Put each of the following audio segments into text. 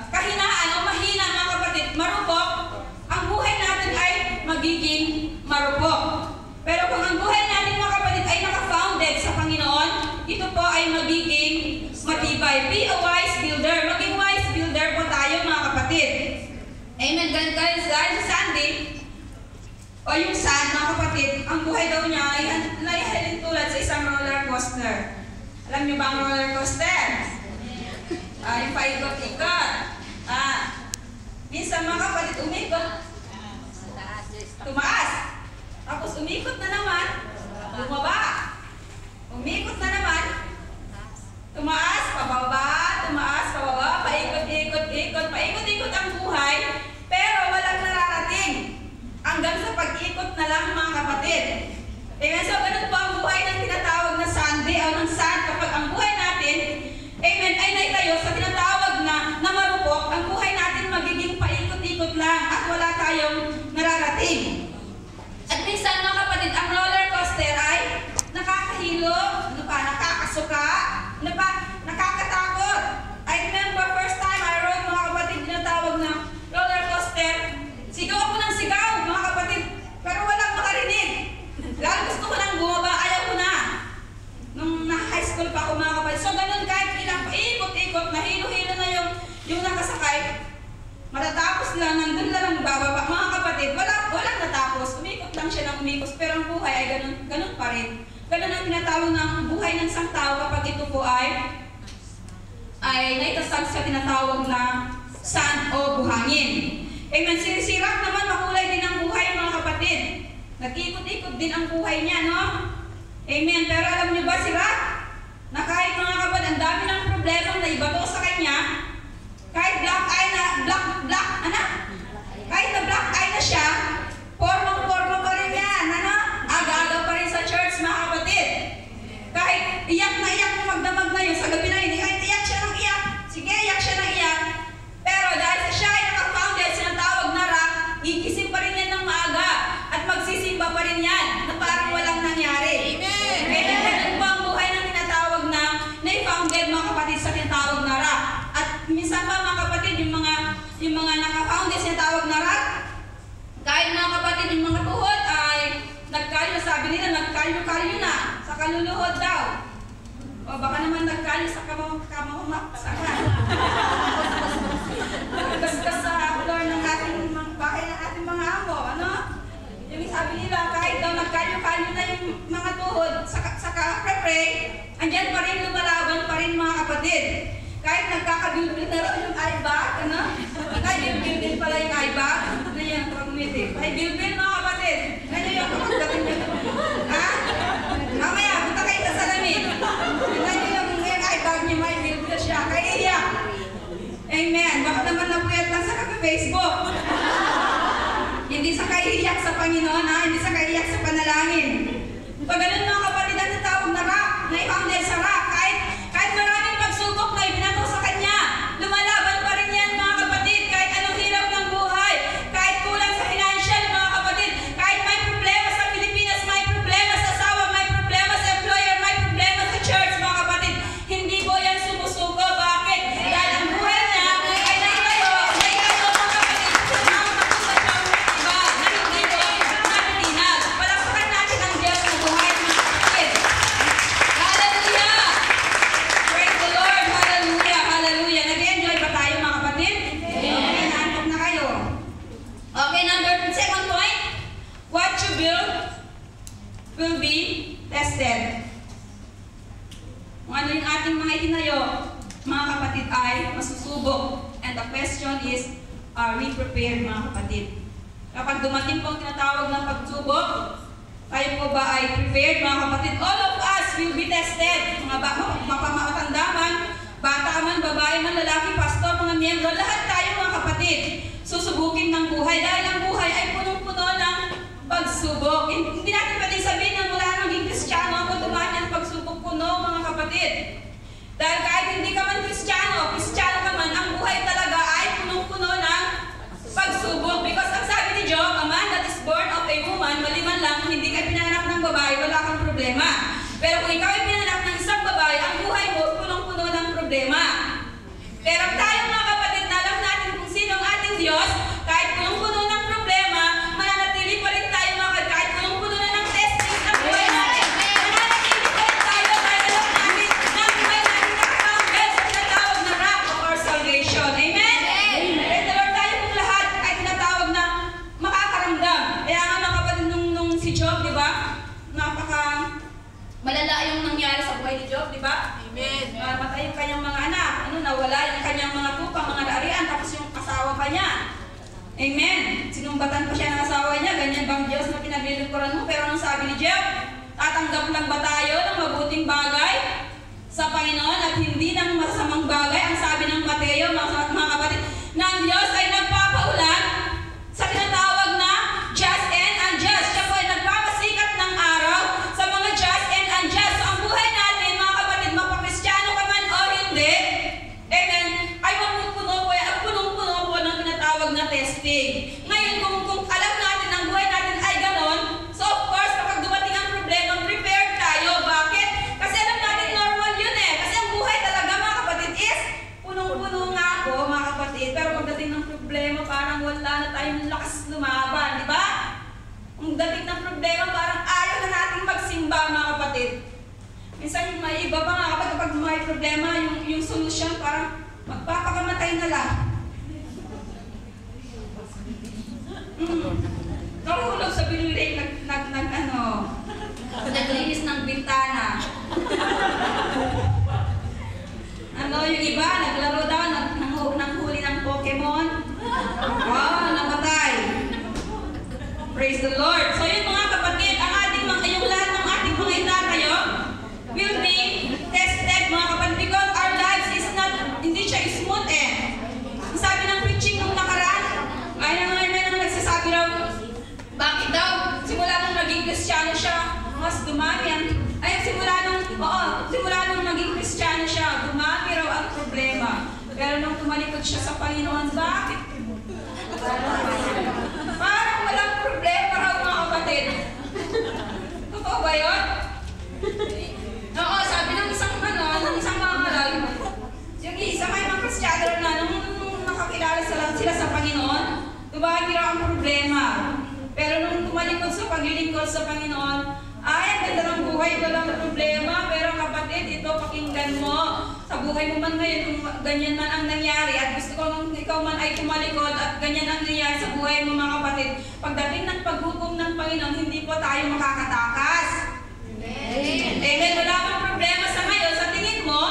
kahinaan o mahina mga kapatid, marupok, ang buhay natin ay magiging marupok. Pero kung ang buhay natin mga kapatid ay naka-founded sa Panginoon, ito po ay magiging matibay. Be a wise builder. Maging wise builder po tayo mga kapatid. Amen. Dahil sa Sunday, o yung sand mga kapatid, ang buhay daw niya ay naihalin tulad sa isang roller coaster. Alam niyo ba ang roller coaster? Yung paikot-ikot. Minsan mga kapatid, umikot. Tumaas. Tapos umikot na naman. Bumaba. Umikot na naman. Tumaas, pababa. Tumaas, pababa. Paikot-ikot-ikot. Paikot-ikot ang buhay. Pero walang nararating. Hanggang sa pag-ikot na lang mga kapatid. Amen. So, ganun po ang buhay ng tinatawag na Sunday o ng sand. Kapag ang buhay natin, amen, ay naitayo sa tinatawag na marupok, ang buhay natin magiging paikot-ikot lang at wala tayong nararating. At minsan mga kapatid, ang roller coaster ay nakakahilo, nakakasuka, nakakatakot. I remember first time I rode mga kapatid, tinatawag na roller coaster. Sigaw ako ng sigaw mga kapatid, pero walang makarinig. Lalo gusto ko nang bumaba, ayaw ko na. Nung na-high school pa ako mga kapatid. So ganun kahit ilang paikot-ikot, nahilo-hilo na yung nakasakay. Matatapos lang, nandun na lang bababa. Mga kapatid, walang natapos. Umikot lang siya ng umikos, pero ang buhay ay ganun pa rin. Ganun ang tinatawag ng buhay ng isang tao kapag ito po ay naitasag sa tinatawag na sand o buhangin. Amen. Sinisirap naman, makulay din ang buhay mga kapatid. Nag-ikot-ikot din ang buhay niya, no? Amen. Pero alam niyo ba sila? Na kahit mga kapatid, ang dami ng problema na ibato sa kanya, kahit black eye na siya, pormang-porma pa rin yan, ano? Aga-aga pa rin sa church, mga kapatid. Kahit iyak na magdamag na yun, sa gabi na yun, kahit iyak siya ng iyak, sige, iyak siya ng iyak. Pero dahil sa siya ay naka-founded, sinatawag na rock, gigising pa rin yan ng maaga, at magsisimba pa rin yan, na parang walang nangyari. Amen! Kaya ganun po ang buhay ng tinatawag na founded mga kapatid sa tinatawag na rock. At minsan pa mga kapatid, yung mga naka-founded sa tinatawag na rock, kahit mga kapatid, yung mga tuhod ay nagkalyo, sabi nila, nagkalyo-kalyo na sa kaluluhod daw. O baka naman nagkalyo sa kamamaksaka. Nagkaskas sa floor ng ating bahay ng ating mga amo, ano? Yung sabi nila, kahit daw nagkalyo-kalyo na yung mga tuhod sa ka-pray, andyan pa rin, lumalaban pa rin mga kapatid. Kahit nagkakabilbil na rin yung eye bag, ano? Bilbil pala yung eye bag. Ano yan, pag-umitin? Ay, bilbil mga kapatid. Ano yung kapagdating nyo? Ha? Mamaya, punta kayo sa salamin. Ano yung eye bag niyo, may bilbil siya. Kaya iyak. Amen. Baka naman napuyat lang sa Facebook. Hindi sa kaiiyak sa Panginoon, ha? Hindi sa kaiiyak sa panalangin. Pag ganun mga kapatid, ang tawag na rock, na-founded sa rock, kahit maraming pagsubok na ibinato sa kanya, lumalaban pa rin yan mga kapatid, kahit anong hirap ng buhay, kahit kulang sa financial mga kapatid, kahit may problema sa Pilipinas, may problema sa asawa, may problema sa employer, may problema sa church mga kapatid, hindi po yan sumusuko. Bakit? Dahil ang buhay niya ay naitayo mga kapatid, na matutag ng iba, na hindi po natitinag. Palakpakan natin ang Diyos na buhay mga kapatid. Hallelujah! Praise the Lord! Hallelujah! Hallelujah! Nag-enjoy ba tayo mga kapatid? Okay, naantok na kayo. Okay, second point, what you build will be tested. Kung ano yung ating mga itinayo, mga kapatid, ay masusubok. And the question is, are we prepared mga kapatid? Kapag dumating po ang tinatawag ng pagsubok, tayo po ba ay prepared mga kapatid? All of us will be tested. Mga matanda man, bata man, babae man, lalaki, pastor, mga miyembro, lahat tayo mga kapatid, susubukin ng buhay. Dahil ang buhay ay punong-puno ng pagsubok. Hindi natin pwedeng sabihin na mula maging Kristiyano ako, dumaan yan pagsubok puno mga kapatid. Dahil kahit hindi ka man Kristiyano ka man, ang buhay talaga ay punong-puno ng pagsubok. Because ang sabi ni Job, a man that is born of a woman, maliman lang, hindi ka pinanganak ng babae, wala kang problema. Pero kung ikaw ay pinanganak ng isang babae, ang buhay mo punong-puno ng problema. Amen. Sinumbatan pa siya ng asawa niya, ganyan bang Diyos na pinaglilingkuran mo? Pero anong sabi ni Job? Tatanggap lang ba tayo ng mabuting bagay sa Panginoon at hindi ng masamang bagay? Ang sabi ng Mateo, mga kapatid, na ang Diyos ay nagpapaulan sa tinatawag na just and unjust. Siya po ay nagpapasikat ng araw sa mga just and unjust. So ang buhay natin, mga kapatid, mapakristyano ka man o hindi, amen, ay mapupuno po at punong-puno po ng tinatawag na testing. Ngayon, kung alam natin ang buhay natin ay ganon, so of course, kapag dumating ang problema, prepared tayo. Bakit? Kasi alam natin normal yun eh. Kasi ang buhay talaga, mga kapatid, is punong-puno nga ako, mga kapatid. Pero pagdating ng problema, parang wala na tayong lakas lumaban, di ba? Ang dating ng problema, parang ayaw na natin magsimba, mga kapatid. Minsan yung may iba pa nga kapag may problema, yung solusyon parang magpapakamatay na lang. Nahulog sa bilulig, naglinis ng bintana. Yung iba, naglaro daw, nanghuli ng Pokemon. Wow, namatay. Praise the Lord. So yun mga kapatid, yung lahat ng ating mga itatayo will be tested, mga kapatid, because our lives is not, hindi siya smooth eh. Sabi ng preaching nung nakaraan, ay nang nagsasabi raw, bakit daw? Simula nung naging Kristiyano siya, mas dumami simula nung naging Kristiyano siya, dumami raw ang problema. Pero nung tumalikod siya sa Panginoon, bakit? Parang walang problema raw, mga kapatid. Totoo ba yun? Oo, sabi ng isang mga yung isa may mga Kristiyano na nung nakakilala sila sa Panginoon, dumami raw ang problema. Pero nung tumalikod sa paglilingkod sa Panginoon, ay, ang ganda ng buhay, walang problema. Pero kapatid, ito, pakinggan mo. Sa buhay mo man ngayon, kung ganyan man ang nangyari, at gusto ko nung ikaw man ay tumalikod, at ganyan ang nangyari sa buhay mo, mga kapatid, pagdating ng paghukom ng Panginoon, hindi po tayo makakatakas. Amen. Amen. Wala akong problema sa ngayon. Sa tingin mo,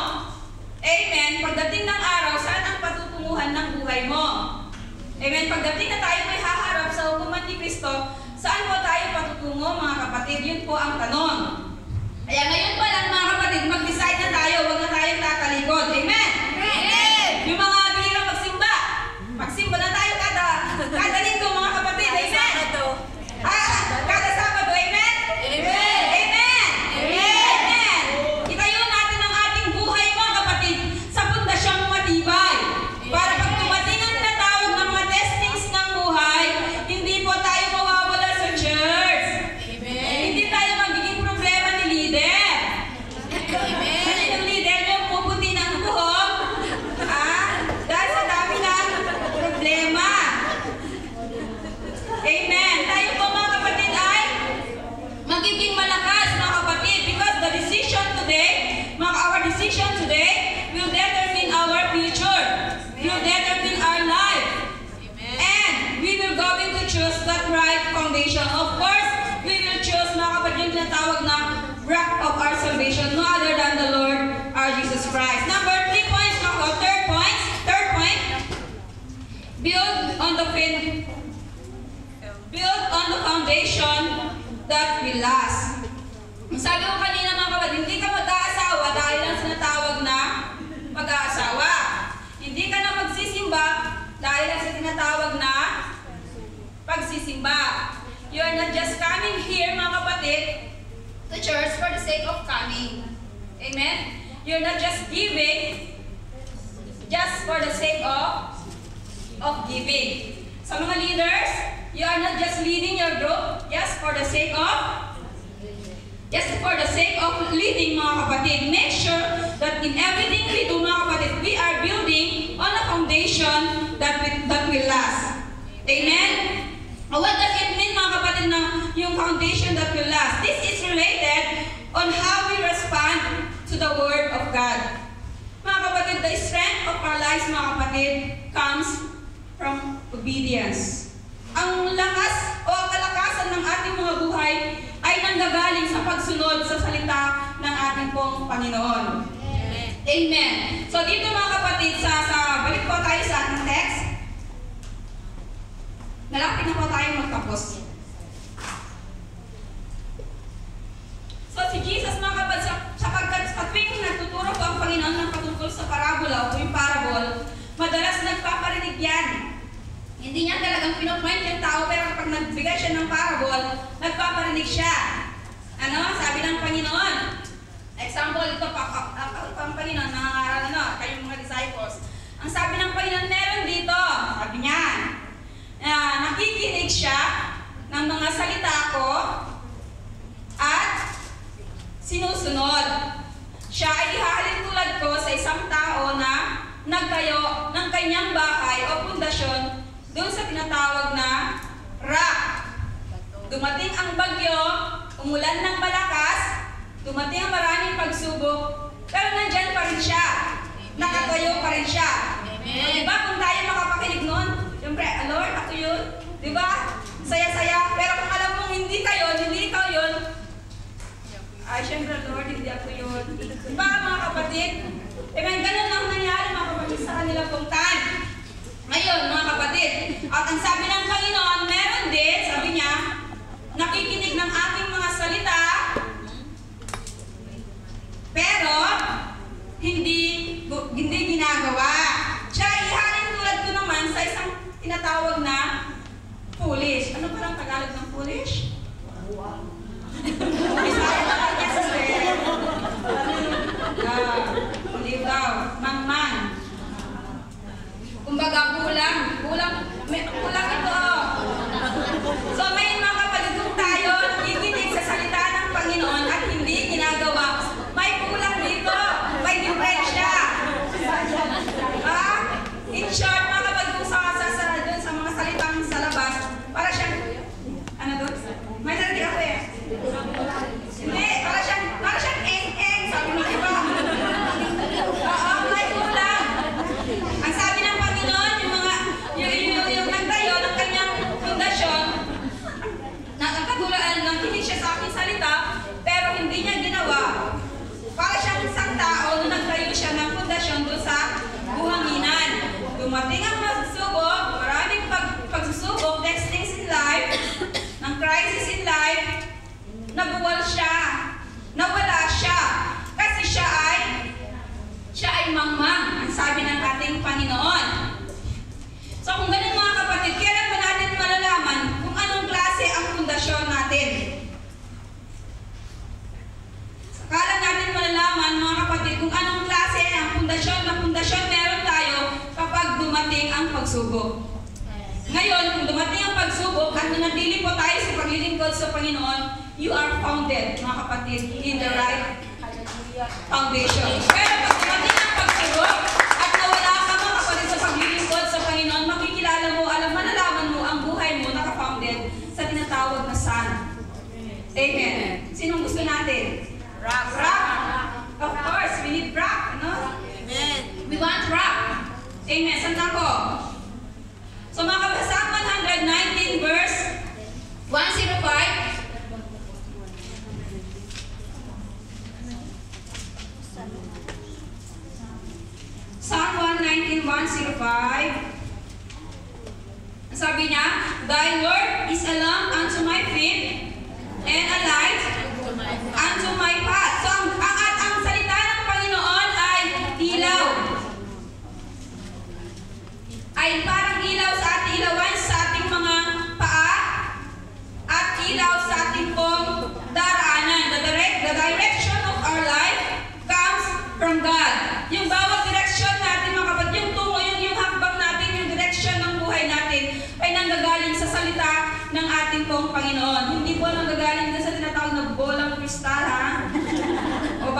amen, pagdating ng araw, saan ang patutunguhan ng buhay mo? Amen. Pagdating na tayo may haharap sa hukuman ni Kristo, saan po tayo patutungo, mga kapatid? Yun po ang tanong. Kaya ngayon pa lang, mga kapatid, mag-decide na tayo, huwag na tayong tatalikod. Amen? Amen! Yung mga bihirang magsimba. Magsimba na tayo kada linggo, mga kapatid. Amen? Kada Sabado. Amen? Amen! Amen! Amen! Itayo natin ang ating buhay, mga kapatid, sa pundasyong matibay. Para pag tumating ang tinatawag ng mga testings ng buhay, hindi po tayo mawawala sa church. Amen. Hindi tayo magiging problema ni leader. Amen. Kasi yung leader yung puputi ng buhok. Dahil sa dami ng problema. Amen. Tayo po, mga kapatid, ay magiging malakas, mga kapatid, because the decision today, our decision today will determine our future. Will determine our life. And we will going to choose that right foundation. Of course, we will choose, mga kapatid, yung tinatawag na rock of our salvation, no other than the Lord, our Jesus Christ. Number 3 points, third point, build on the foundation that will last. Sabi ko kanina, mga kapatid, hindi ka mag-aasawa dahil lang sinatawag na mag-aasawa. Hindi ka na magsisimba dahil lang sa tinatawag na pagsisimba. You are not just coming here, mga kapatid, to church for the sake of coming. Amen? You're not just giving just for the sake of giving. Sa mga leaders, you are not just leading your group just for the sake of leading, mga kapatid. Make sure that in everything we do, mga kapatid, we are building on a foundation that will last. Amen? What does it mean, mga kapatid, na yung foundation that will last? This is related on how we respond to the Word of God. Mga kapatid, the strength of our lives, mga kapatid, comes from obedience. Ang lakas o kalakasan ng ating mga buhay ay nanggagaling sa pagsunod sa salita ng ating pong Panginoon. Amen. Amen. So dito, mga kapatid, balik po tayo sa ating text. Malapit na po tayong magtapos. So si Jesus mga kapatid, sapagkat sa tuwing nagtuturo po ang Panginoon ng patungkol sa parabola o yung parable, madalas nagpaparinig yan. Hindi niya talagang pinopoint yung tao, pero kapag nagbigay siya ng parable, nagpaparinig siya. Ano? Sabi ng Panginoon. Example, ito pa ang Panginoon, nangangaral kayong mga disciples. Ang sabi ng Panginoon, meron dito, sabi niya, nakikinig siya ng mga salita ko at sinusunod. Siya ay ihahalin tulad ko sa isang tao na nagtayo ng kanyang bahay o pundasyon doon sa tinatawag na rock. Dumating ang bagyo, umulan ng malakas, dumating ang maraming pagsubok, pero nandyan pa rin siya. Nakatayo pa rin siya. So, diba kung tayo makapakinig noon, siyempre, Lord, ako yun. Diba? Saya-saya. Pero kung alam mong hindi ka yun, hindi ikaw yun, ay, siyempre, Lord, hindi ako yun. Diba, mga kapatid? Amen, ganun ang nangyari, mga kapatid, sa kanila pong time. Ngayon, mga kapatid, at ang sabi ng Panginoon, meron din, sabi niya, nakikinig ng aking mga salita, pero hindi ginagawa. Siya, ihalin tulad ko naman sa isang tinatawag na foolish. Ano ba ang Tagalog ng foolish? Bisaya naman niya sa hindi daw. Mangman. Kumbaga, kulang ito. So, may mga kapatid kung tayo nakikinig sa salita ng Panginoon at hindi ginagawa, may kulang dito. May diferensya. In short, mga kapatid, kung dun sa mga salitang sa labas, para siyang, ano doon? May sarili ako eh. Hindi, para siyang eng-eng, sabi ng iba. Oo, may kulang. Ang sabi ng Panginoon, yung nagtayo ng kanyang pundasyon, nakatulad ng kinig siya sa aking salita, pero hindi niya ginawa. Para siyang isang tao na nagtayo siya ng pundasyon doon sa buhanginan. Dumating ang pagsubok, maraming pagsusubok, testings in life, ng crisis in life, nabuwal siya, nawala siya, kasi siya ay mangmang, ang sabi ng ating Panginoon. So kung ganun mga kapatid, kailan ba natin malalaman kung anong klase ang pundasyon natin? Kailan natin malalaman mga kapatid kung anong klase ang pundasyon meron tayo kapag dumating ang pagsubok. Ngayon, kung dumating ang pagsubok at nanatili po tayo sa paglilingkod sa Panginoon, you are founded, mga kapatid, in the right foundation. Pero pag dumating ang pagsubok at nawala ka mga kapatid sa paglilingkod sa Panginoon, makikilala mo, malalaman mo ang buhay mo naka-founded sa tinatawag na sun. Amen. Sinong gusto natin? Rock. Of course, we need rock, ano? Amen. We want rock. Amen. Santa ko. So mga kapatid, Psalm 119 verse 105. Psalm 119, 105. Sabi niya, Thy word is a lamp unto my feet and a light unto my path. So ang salita ng Panginoon ay ilaw. Ay parang ilaw sa ating ilawan sa ating mga paa at ilaw sa ating pong daraanan. The direction of our life comes from God. Yung bawat direksyon natin mga kapatid, yung tungo, yung hakbang natin, yung direksyon ng buhay natin ay nanggagaling sa salita ng ating pong Panginoon. Hindi po nanggagaling sa tinatawag na bolang kristal, ha? O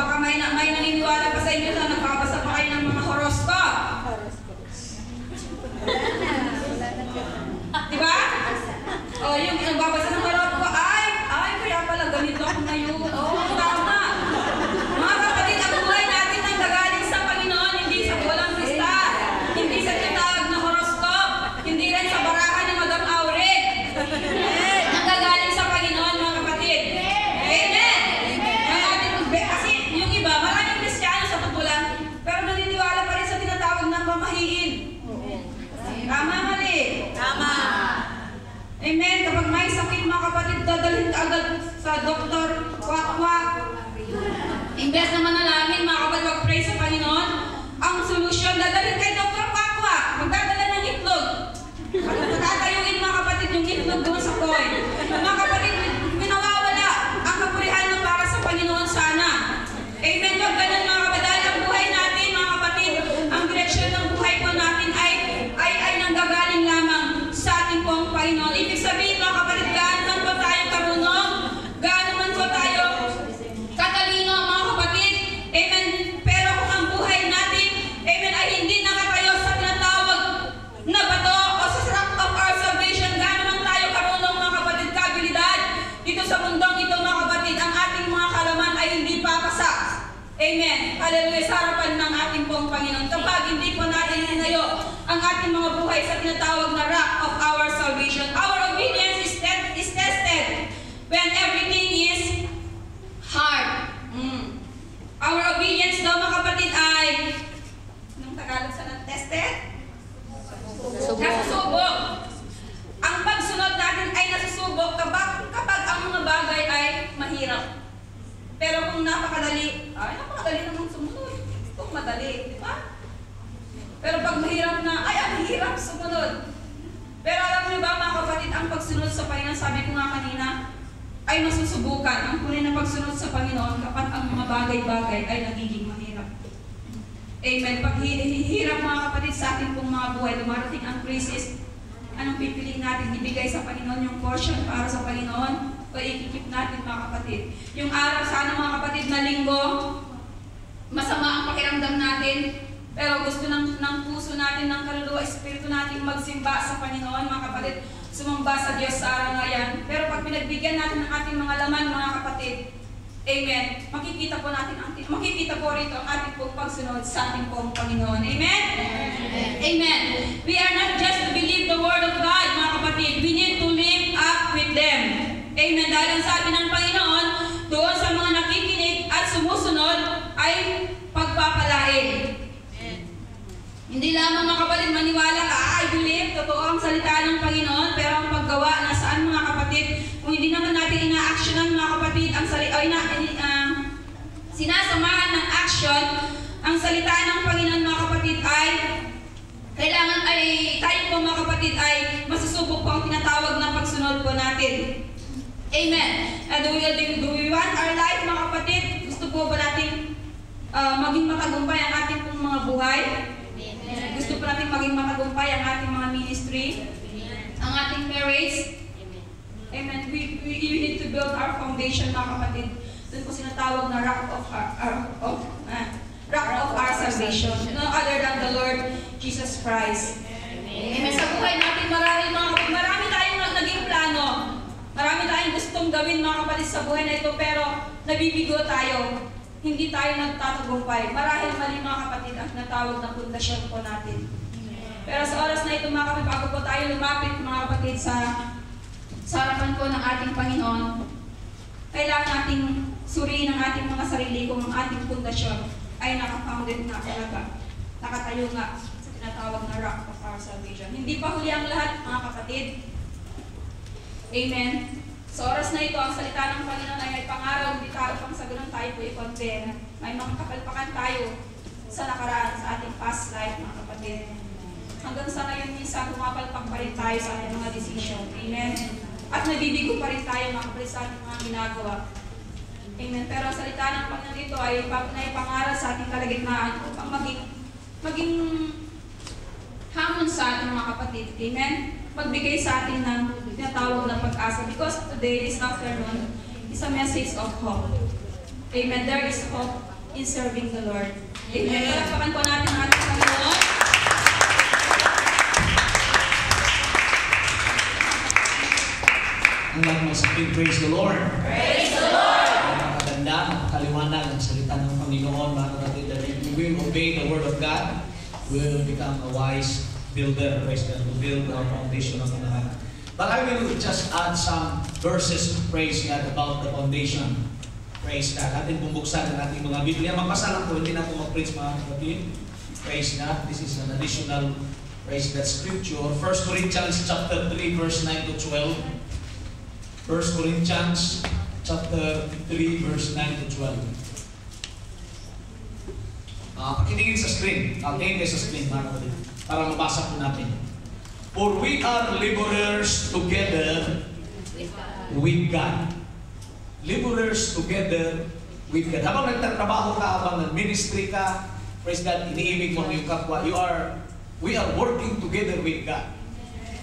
agad sa doktor, kwak-kwak. Imbes na manalangin, mga kapatid, mag-pray sa Panginoon, ang solusyon, dadalhin kay Dr. Kwak-kwak, magdadala ng itlog. Tatayuin, mga kapatid, yung itlog doon sa coin. Mga kapatid, minawawala ang kapurihan na para sa Panginoon sana. Amen. Wag ganun, mga kapatid, dahil ang buhay natin, mga kapatid, ang direksyon ng buhay po natin ay nanggagaling lamang sa ating pong Panginoon. Ibig sabihin, mga kapatid, gaano man po tayo karunong, gaano man po tayo katalino, mga kapatid, amen, pero kung ang buhay natin, amen, ay hindi nakatayo sa tinatawag na bato o sa rock of our salvation, gaano man tayo karunong, mga kapatid, kabilidad dito sa mundong ito, mga kapatid, ang ating mga kalaman ay hindi papasa. Amen. Hallelujah. Sa harapan ng ating pong Panginoon. Kapag hindi po natin hinayo ang ating mga buhay sa tinatawag na rock of our salvation, our obedience is tested when everything is hard. Our obedience daw, mga kapatid, ay anong Tagalog sa tested? Nasusubok. Ang pagsunod natin ay nasusubok kapag ang mga bagay ay mahirap. Pero kung napakadali namang sumunod. Kung madali, di ba? Pero pag mahirap na, ang hirap sumunod. Pero alam niyo ba, mga kapatid, ang pagsunod sa Panginoon, sabi ko nga kanina, ay masusubukan. Ang tunay na pagsunod sa Panginoon kapag ang mga bagay-bagay ay nagiging mahirap. Amen. Pag hirap, mga kapatid, sa ating pong mga buhay, dumarating ang crisis, anong pipiliin natin? Ibigay sa Panginoon yung portion para sa Panginoon o ikikip natin, mga kapatid? Yung araw sana, mga kapatid, na linggo, masama ang pakiramdam natin, pero gusto ng puso natin, ng kaluluwa, espiritu natin magsimba sa Panginoon, mga kapatid, sumamba sa Diyos sa araw na yan. Pero pag pinagbigyan natin ng ating mga laman, mga kapatid, amen, makikita po rito ang ating pong pagsunod sa ating pong Panginoon. Amen? Amen. We are not just to believe the Word of God, mga kapatid. We need to live up with them. Amen. Dahil ang sabi ng Panginoon, doon sa mga nakikinig at sumusunod ay pagpapalain. Hindi lamang, mga kapatid, maniwala ka, I believe, totoo ang salita ng Panginoon, pero ang paggawa, nasaan, mga kapatid? Kung hindi naman natin ina-actionan, mga kapatid, ang sinasamahan ng action, ang salita ng Panginoon, mga kapatid, ay kailangan ay tayo po, mga kapatid, ay masusubok po ang tinatawag na pagsunod po natin. Amen. Do we want our life, mga kapatid? Gusto po ba natin maging matagumpay ang ating pong mga buhay? Gusto po natin maging matagumpay ang ating mga ministry? Ang ating marriage? Amen. We need to build our foundation, mga kapatid. Doon po sinatawag na rock of our salvation. No other than the Lord Jesus Christ. Amen. Sa buhay natin, marami tayong naging plano. Marami tayong gustong gawin, mga kapatid, sa buhay na ito, pero nabibigo tayo. Hindi tayo nagtatagumpay. Marahil mali, mga kapatid, ang natawag na pundasyon po natin. Pero sa oras na ito, mga kapatid, bago po tayo lumapit, mga kapatid, sa harapan po ng ating Panginoon, kailangan nating suriin ang ating mga sarili kung ang ating pundasyon ay nakapounded na talaga, nakatayo nga sa tinatawag na rock of our salvation. Hindi pa huli ang lahat, mga kapatid. Amen. Sa oras na ito, ang salita ng Panginoon ay may pangaraw, hindi tayo pang sa ganun tayo po i-compare. May mga kapalpakan tayo sa nakaraan, sa ating past life, mga kapatid. Hanggang sa ngayon, minsan, pumapalpak pa rin tayo sa ating mga decision. Amen. At nabibigo pa rin tayo, mga kapatid, sa ating mga ginagawa. Amen. Pero ang salita ng Panginoon dito ay pangaral sa ating kalagitnaan upang maging hamon sa ating mga kapatid. Amen. Magbigay sa atin ng tinatawag na pag-asa. Because today, this afternoon, is a message of hope. Amen. There is hope in serving the Lord. Amen. Palakpakan po natin ang ating Panginoon. Ang lahat masakit, praise the Lord. Praise the Lord. Maganda, kaliwanag ang salita ng Panginoon, mga kapatid, that if we will obey the Word of God, we will become a wise builder, praise God, to build our foundation of God. But I will just add some verses, praise God, about the foundation. Praise God. Atin bubuksan ang ating mga Biblia. Magbasa lang po, hindi na po mag-preach, mga kapatid. Praise God. This is an additional, praise God, scripture. 1 Corinthians chapter 3, verse 9 to 12. 1 Corinthians chapter 3, verse 9 to 12. Pakitingin sa screen. Pakitingin kayo sa screen, mga kapatid, para mabasa po natin. For we are laborers together with God. Laborers together with God. Habang nagtatrabaho ka, habang nag-ministry ka, praise God, iniibig mo yung kapwa, we are working together with God.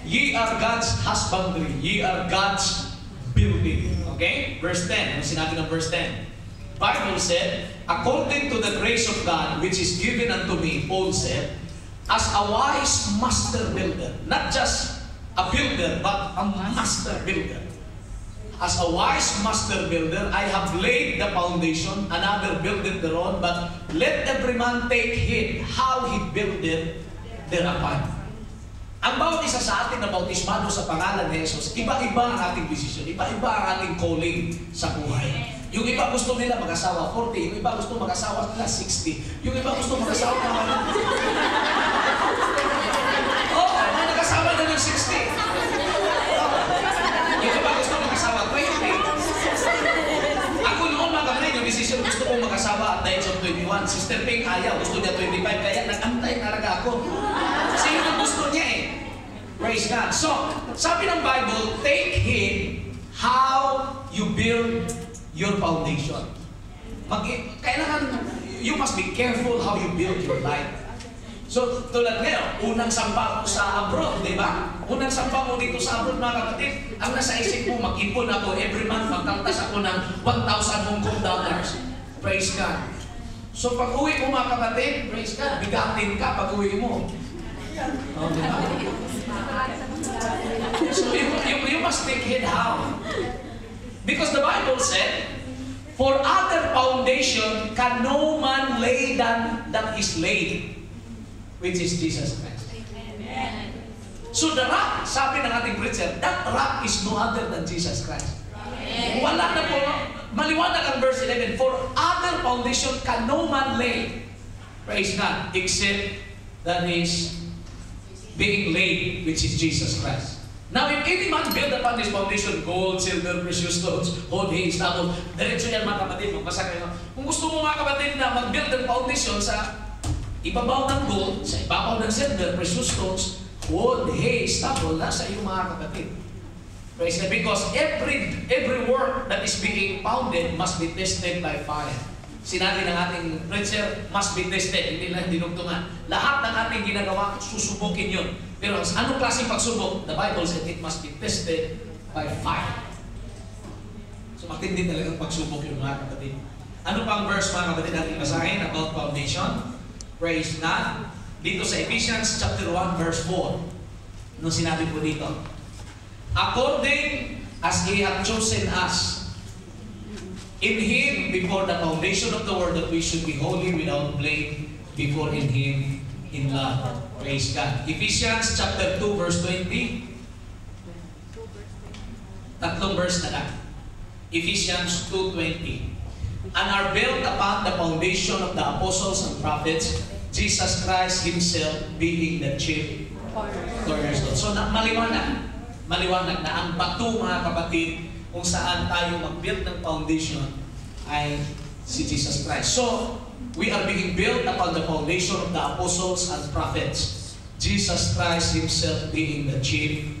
Ye are God's husbandry. Ye are God's building. Okay? Verse 10. Ano sinabi ng verse 10? Bible said, according to the grace of God which is given unto me, Paul said, as a wise master builder, not just a builder, but a master builder. As a wise master builder, I have laid the foundation, another buildeth thereon, but let every man take heed how he buildeth thereupon. Ang bawat isa sa atin na bautismado sa pangalan ni Jesus, iba-iba ang ating desisyon, iba-iba ang ating calling sa buhay. Yung iba gusto nila mag-asawa 40, yung iba gusto mag-asawa nila 60, yung iba gusto mag-asawa naman. Nag-asawa na ng 60. Yung iba gusto mag-asawa 20. Ako noon mga kapatid, yung decision gusto kong mag-asawa at the age of 21. Sister Pink ayaw, gusto niya 25, kaya nag-antay talaga ako. Kasi yun ang gusto niya eh. Praise God. So, sabi ng Bible, take heed how you build your foundation. Kailangan, you must be careful how you build your life. So, tulad ngayon, unang sampa ko sa abroad, di ba? Unang sampa ko dito sa abroad, mga kapatid, ang nasa isip ko, mag-ipon ako, every month, magkaltas ako ng 1,000 Hong Kong dollars. Praise God. So, pag uwi mo, mga kapatid, praise God, bigatin ka pag uwi mo. Oh, di ba? So, you must take heed how. Because the Bible said, for other foundation can no man lay than that is laid, which is Jesus Christ. Amen. So the rock, sabi ng ating preacher, that rock is no other than Jesus Christ. Amen. Wala na po, maliwanag ang verse 11, for other foundation can no man lay, praise God, except that is being laid, which is Jesus Christ. Now, if any man build upon this foundation, gold, silver, precious stones, wood, hay, stubble, diretso yan mga kapatid, magbasa kayo. Kung gusto mo mga kapatid na mag-build ng foundation sa ibabaw ng gold, sa ibabaw ng silver, precious stones, wood, hay, stubble, nasa iyo mga kapatid. Praise God. Because every work that is being founded must be tested by fire. Sinabi ng ating preacher, must be tested, hindi lang dinugtungan. Lahat ng ating ginagawa, susubukin yun. Pero anong klaseng pagsubok? The Bible said it must be tested by fire. So matindi talagang pagsubok yung mga kapatid. Ano pang verse mga kapatid natin basahin about foundation? Praise God. Dito sa Ephesians chapter 1 verse 4. Nung sinabi po dito, according as He hath chosen us in Him before the foundation of the world, that we should be holy without blame before in Him in love. Praise God. Ephesians chapter 2 verse 20. Tatlong verse na lang. Ephesians 2:20. And are built upon the foundation of the apostles and prophets, Jesus Christ Himself being the chief cornerstone. So maliwanag na ang bato mga kapatid kung saan tayo mag-build ng foundation ay si Jesus Christ. So, we are being built upon the foundation of the apostles and prophets. Jesus Christ Himself being the chief